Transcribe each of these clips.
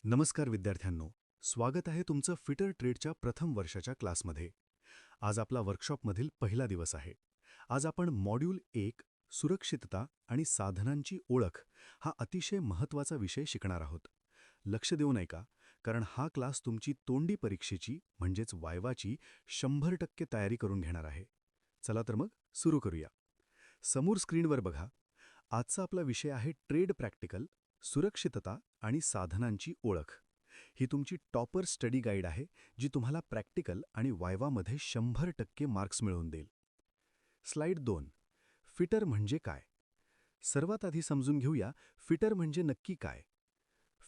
नमस्कार विद्यार्थ्यांनो, स्वागत आहे तुमचं फिटर ट्रेडच्या प्रथम वर्षाच्या क्लासमध्ये. आज आपला वर्कशॉपमधील पहिला दिवस आहे. आज आपण मॉड्यूल 1 सुरक्षितता आणि साधनांची ओळख हा अतिशय महत्त्वाचा विषय शिकणार आहोत. लक्ष देऊन ऐका, कारण हा क्लास तुमची तोंडी परीक्षेची म्हणजेच वायवाची 100% तयारी करून घेणार आहे. चला तर मग सुरू करूया. समोर स्क्रीनवर बघा. आजचा आपला विषय आहे ट्रेड प्रॅक्टिकल, सुरक्षितता आणि साधनांची ओळख. ही तुमची टॉपर स्टडी गाईड आहे, जी तुम्हाला प्रॅक्टिकल आणि वायवामध्ये 100% मार्क्स मिळवून देईल. स्लाइड 2. फिटर म्हणजे काय? सर्वात आधी समजून घेऊया, फिटर म्हणजे नक्की काय.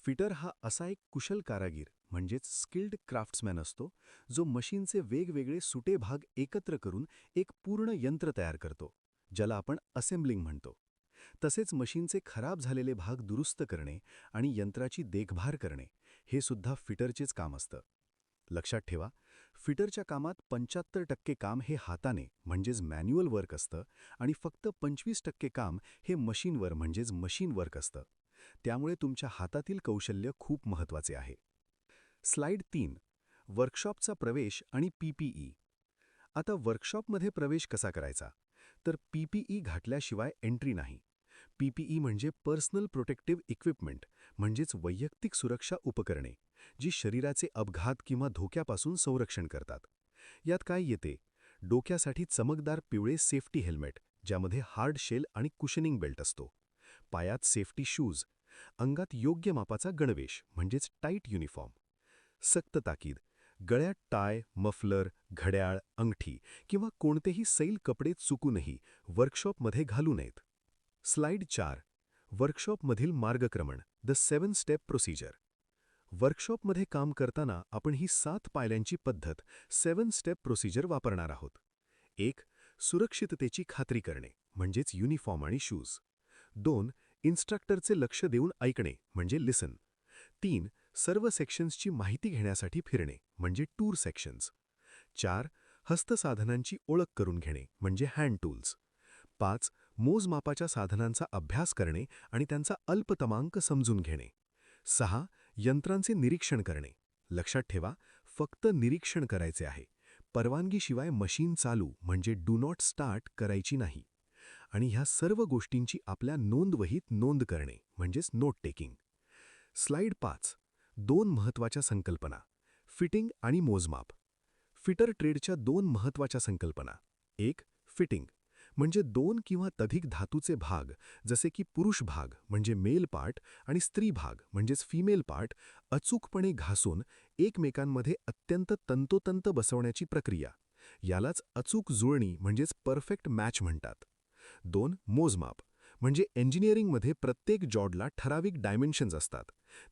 फिटर हा असा एक कुशल कारागीर म्हणजेच स्किल्ड क्राफ्ट्समॅन असतो, जो मशीनचे वेगवेगळे सुटे भाग एकत्र करून एक पूर्ण यंत्र तयार करतो, ज्याला आपण असेंब्लिंग म्हणतो. तसेच मशीनचे खराब झालेले भाग दुरुस्त करणे आणि यंत्राची देखभाल करणे हे सुद्धा फिटरचेच काम असतं. लक्षात ठेवा, फिटरच्या कामात 75% काम हे हाताने म्हणजेच मॅन्युअल वर्क असतं आणि फक्त 25% काम हे मशीनवर म्हणजेच मशीन वर्क असतं. त्यामुळे तुमच्या हातातील कौशल्य खूप महत्त्वाचे आहे. स्लाइड 3. वर्कशॉपचा प्रवेश आणि PPE. आता वर्कशॉपमध्ये प्रवेश कसा करायचा? तर PPE घातल्याशिवाय एंट्री नाही. PPE म्हणजे पर्सनल प्रोटेक्टिव्ह इक्विपमेंट म्हणजेच वैयक्तिक सुरक्षा उपकरणे, जी शरीराचे अपघात किंवा धोक्यापासून संरक्षण करतात. यात काय येते? डोक्यासाठी चमकदार पिवळे सेफ्टी हेल्मेट, ज्यामध्ये हार्ड शेल आणि कुशनिंग बेल्ट असतो. पायात सेफ्टी शूज. अंगात योग्य मापाचा गणवेश म्हणजेच टाईट युनिफॉर्म. सक्त ताकीद. गळ्यात टाय, मफलर, घड्याळ, अंगठी किंवा कोणतेही सैल कपडे चुकूनही वर्कशॉपमध्ये घालू नयेत. स्लाइड 4. वर्कशॉपमधील मार्गक्रमण, द 7 स्टेप प्रोसिजर. वर्कशॉपमध्ये काम करताना आपण ही 7 पायऱ्यांची पद्धत 7 स्टेप प्रोसिजर वापरणार आहोत. 1. सुरक्षिततेची खात्री करणे म्हणजेच युनिफॉर्म आणि शूज. 2. इन्स्ट्रक्टरचे लक्ष देऊन ऐकणे म्हणजे लिसन. 3. सर्व सेक्शन्सची माहिती घेण्यासाठी फिरणे म्हणजे टूर सेक्शन्स. 4. हस्तसाधनांची ओळख करून घेणे म्हणजे हँड टूल्स. 5. मोजमापाच्या साधनांचा अभ्यास करणे आणि त्यांचा अल्पतमांक समजून घेणे. 6. यंत्रांचे निरीक्षण करणे. लक्षात ठेवा, फक्त निरीक्षण करायचे आहे. परवानगीशिवाय मशीन चालू म्हणजे डू नॉट स्टार्ट करायची नाही. आणि ह्या सर्व गोष्टींची आपल्या नोंदवहीत नोंद करणे म्हणजेच नोट टेकिंग. स्लाइड 5. 2 महत्त्वाच्या संकल्पना, फिटिंग आणि मोजमाप. फिटर ट्रेडच्या 2 महत्त्वाच्या संकल्पना. 1. फिटिंग म्हणजे 2 किंवा तधिक धातूचे भाग, जसे की पुरुष भाग म्हणजे मेल पार्ट आणि स्त्री भाग म्हणजेच फिमेल पार्ट, अचूकपणे घासून एकमेकांमध्ये अत्यंत तंतोतंत बसवण्याची प्रक्रिया. यालाच अचूक जुळणी म्हणजेच परफेक्ट मॅच म्हणतात. 2. मोजमाप म्हणजे इंजिनिअरिंगमध्ये प्रत्येक जॉडला ठराविक डायमेन्शन्स असतात.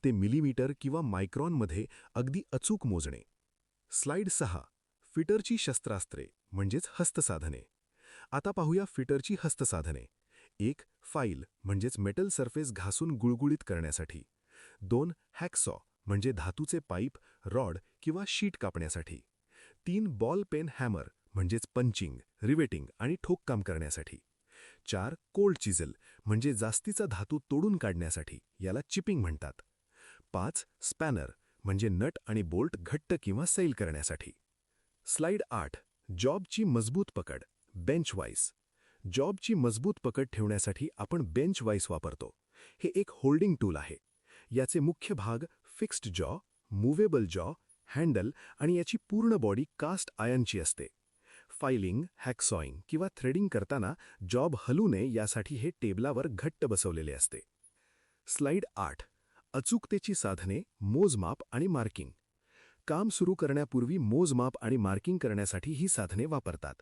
ते मिलीमीटर किंवा मायक्रॉनमध्ये अगदी अचूक मोजणे. स्लाइड 6. फिटरची शस्त्रास्त्रे म्हणजेच हस्तसाधने. आता पाहूया फिटरची हस्तसाधने. 1. फाईल म्हणजेच मेटल सरफेस घासून गुळगुळीत करण्यासाठी. 2. हॅकसॉ म्हणजे धातूचे पाईप, रॉड किंवा शीट कापण्यासाठी. 3. बॉल पेन हॅमर म्हणजेच पंचिंग, रिवेटिंग आणि ठोककाम करण्यासाठी. 4. कोल्ड चिझल म्हणजे जास्तीचा धातू तोडून काढण्यासाठी, याला चिपिंग म्हणतात. 5. स्पॅनर म्हणजे नट आणि बोल्ट घट्ट किंवा सैल करण्यासाठी. स्लाइड 8. जॉबची मजबूत पकड, बेंच वाईस. जॉबची मजबूत पकड ठेवण्यासाठी आपण बेंच वाईस वापरतो. हे एक होल्डिंग टूल आहे. याचे मुख्य भाग फिक्स्ड जॉ, मूवेबल जॉ, हँडल आणि याची पूर्ण बॉडी कास्ट आयर्नची असते. फायलिंग, हॅकसॉईंग किंवा थ्रेडिंग करताना जॉब हलू नये यासाठी हे टेबलावर घट्ट बसवलेले असते. स्लाइड 8. अचूकतेची साधने, मोजमाप आणि मार्किंग. काम सुरू करण्यापूर्वी मोजमाप आणि मार्किंग करण्यासाठी ही साधने वापरतात.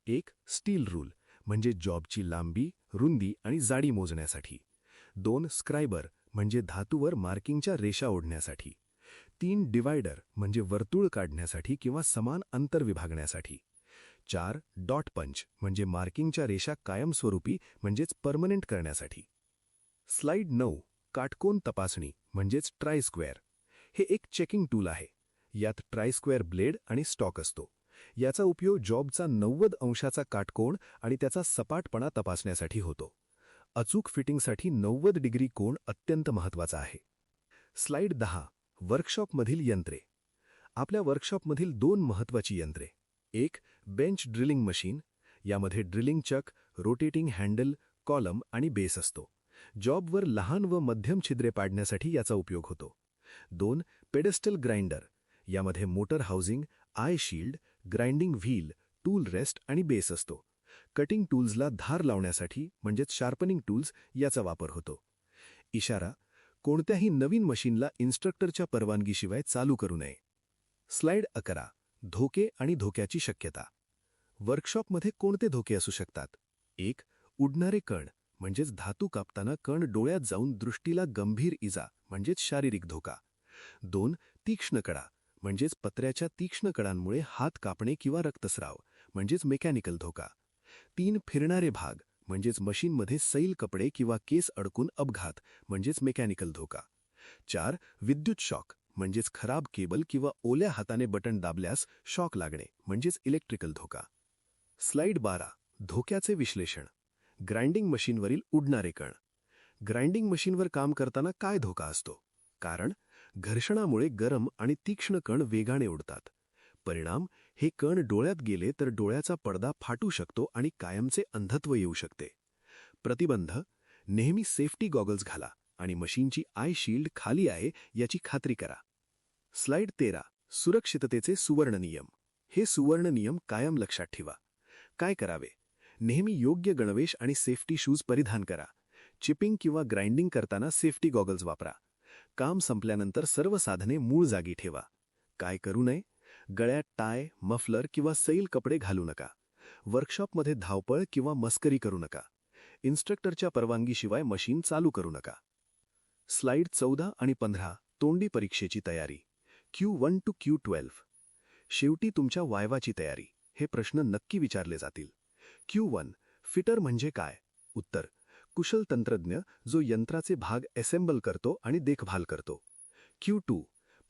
1. स्टील रूल म्हणजे जॉबची लांबी, रुंदी आणि जाडी मोजण्यासाठी. 2. स्क्रायबर म्हणजे धातूवर मार्किंगच्या रेषा ओढण्यासाठी. 3. डिवायडर म्हणजे वर्तुळ काढण्यासाठी किंवा समान अंतर विभागण्यासाठी. 4. डॉट पंच म्हणजे मार्किंगच्या रेषा कायमस्वरूपी म्हणजेच परमनेंट करण्यासाठी. स्लाइड 9. काटकोन तपासणी म्हणजेच ट्राय स्क्वेअर. हे एक चेकिंग टूल आहे. यात ट्राय स्क्वेअर ब्लेड आणि स्टॉक असतो. याचा उपयोग जॉबचा 90 अंशाचा काटकोन आणि त्याचा सपाटपणा तपासण्यासाठी होतो. अचूक फिटिंगसाठी 90 डिग्री कोन अत्यंत महत्त्वाचा आहे. स्लाइड 10. वर्कशॉपमधील यंत्रे. आपल्या वर्कशॉपमधील 2 महत्त्वाची यंत्रे. एक बेंच ड्रिलिंग मशीन. यामध्ये drilling chuck, rotating handle, column आणि बेस असतो. जॉबवर लहान व मध्यम छिद्रे पाडण्यासाठी याचा उपयोग होतो. 2 पेडेस्टल ग्राइंडर. यामध्ये motor housing, I shield, grinding wheel, tool rest आणि बेस असतो. कटिंग टूल्सला धार लावण्यासाठी म्हणजेच शार्पनिंग टूल्स याचा वापर होतो. इशारा: कोणत्याही नवीन मशीनला इन्स्ट्रक्टरच्या परवानगीशिवाय चालू करू नये. स्लाइड 11. धोके आणि धोक्याची शक्यता. वर्कशॉपमध्ये कोणते धोके असू शकतात? 1. उडणारे कण म्हणजेच धातू कापताना कण डोळ्यात जाऊन दृष्टीला गंभीर इजा म्हणजेच शारीरिक धोका. 2. तीक्ष्ण कडा म्हणजेच पत्र्याच्या तीक्ष्ण कडांमुळे हात कापणे किंवा रक्तस्राव म्हणजेच मेकॅनिकल धोका. 3. फिरणारे भाग म्हणजेच मशीनमध्ये सैल कपडे किंवा केस अडकून अपघात म्हणजेच मेकॅनिकल धोका. 4. विद्युत शॉक म्हणजेच खराब केबल किंवा ओल्या हाताने बटण दाबल्यास शॉक लागणे म्हणजेच इलेक्ट्रिकल धोका. स्लाइड 12. धोक्याचे विश्लेषण. ग्राइंडिंग मशीनवरील उडणारे कण. ग्राइंडिंग मशीनवर काम करताना काय धोका असतो? कारण घर्षणामुळे गरम आणि तीक्ष्ण कण वेगाने उडतात. परिणाम: हे कण डोळ्यात गेले तर डोळ्याचा पडदा फाटू शकतो आणि कायमचे अंधत्व येऊ शकते. प्रतिबंध: नेहमी सेफ्टी गॉगल्स घाला आणि मशीनची आय शील्ड खाली आहे याची खात्री करा. स्लाइड 13. सुरक्षिततेचे सुवर्ण नियम. हे सुवर्ण नियम कायम लक्षात ठेवा. काय करावे? नेहमी योग्य गणवेश आणि सेफ्टी शूज परिधान करा. चिपिंग किंवा ग्राइंडिंग करताना सेफ्टी गॉगल्स वापरा. काम संपल्यानंतर सर्व साधने मूळ जागी ठेवा. काय करू नये? गळ्यात टाय, मफलर किंवा सैल कपडे घालू नका. वर्कशॉपमध्ये धावपळ किंवा मस्करी करू नका. इन्स्ट्रक्टरच्या परवानगीशिवाय मशीन चालू करू नका. स्लाइड 14 आणि 15. तोंडी परीक्षेची तयारी. Q1 to Q12. शेवटी तुमच्या वायवाची तयारी. हे प्रश्न नक्की विचारले जातील. Q1. फिटर म्हणजे काय? उत्तर: कुशल तंत्रज्ञ जो यंत्राचे भाग असेंबल करतो आणि देखभाल करतो. Q2.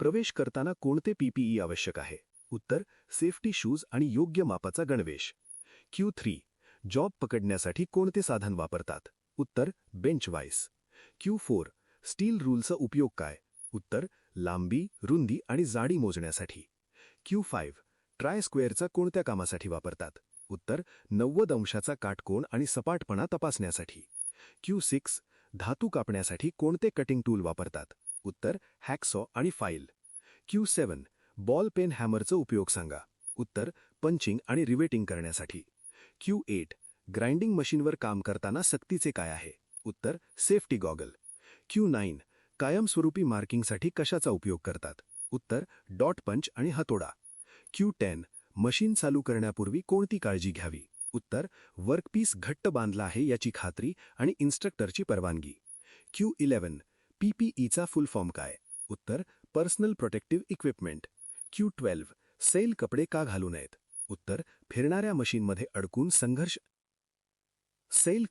प्रवेश करताना कोणते PPE आवश्यक आहे? उत्तर: सेफ्टी शूज आणि योग्य मापाचा गणवेश. Q3. जॉब पकडण्यासाठी कोणते साधन वापरतात? उत्तर: बेंच वाईस. Q4. स्टील रूलचा उपयोग काय? उत्तर: लांबी, रुंदी आणि जाडी मोजण्यासाठी. Q5. ट्राय स्क्वेअरचा कोणत्या कामासाठी वापरतात? उत्तर: 90 अंशाचा काटकोन आणि सपाटपणा तपासण्यासाठी. Q6. धातू कापण्यासाठी कोणते कटिंग टूल वापरतात? उत्तर: हॅकसॉ आणि फाईल. Q7. बॉल पेन हॅमरचा उपयोग सांगा. उत्तर: पंचिंग आणि रिवेटिंग करण्यासाठी. Q8. ग्राइंडिंग मशीनवर काम करताना सक्तीचे काय आहे? उत्तर: सेफ्टी गॉगल. Q9. कायमस्वरूपी मार्किंगसाठी कशाचा उपयोग करतात? उत्तर: डॉट पंच आणि हातोडा. Q10. मशीन चालू करण्यापूर्वी कोणती काळजी घ्यावी? उत्तर: वर्कपीस घट्ट बांधला आहे याची खात्री आणि इन्स्ट्रक्टरची परवानगी. Q11. PPEचा फुल फॉर्म काय? उत्तर: पर्सनल प्रोटेक्टिव्ह इक्विपमेंट. Q12. सैल कपडे का घालू नयेत? उत्तर: फिरणाऱ्या मशीनमध्ये अडकून संघर्ष. सैल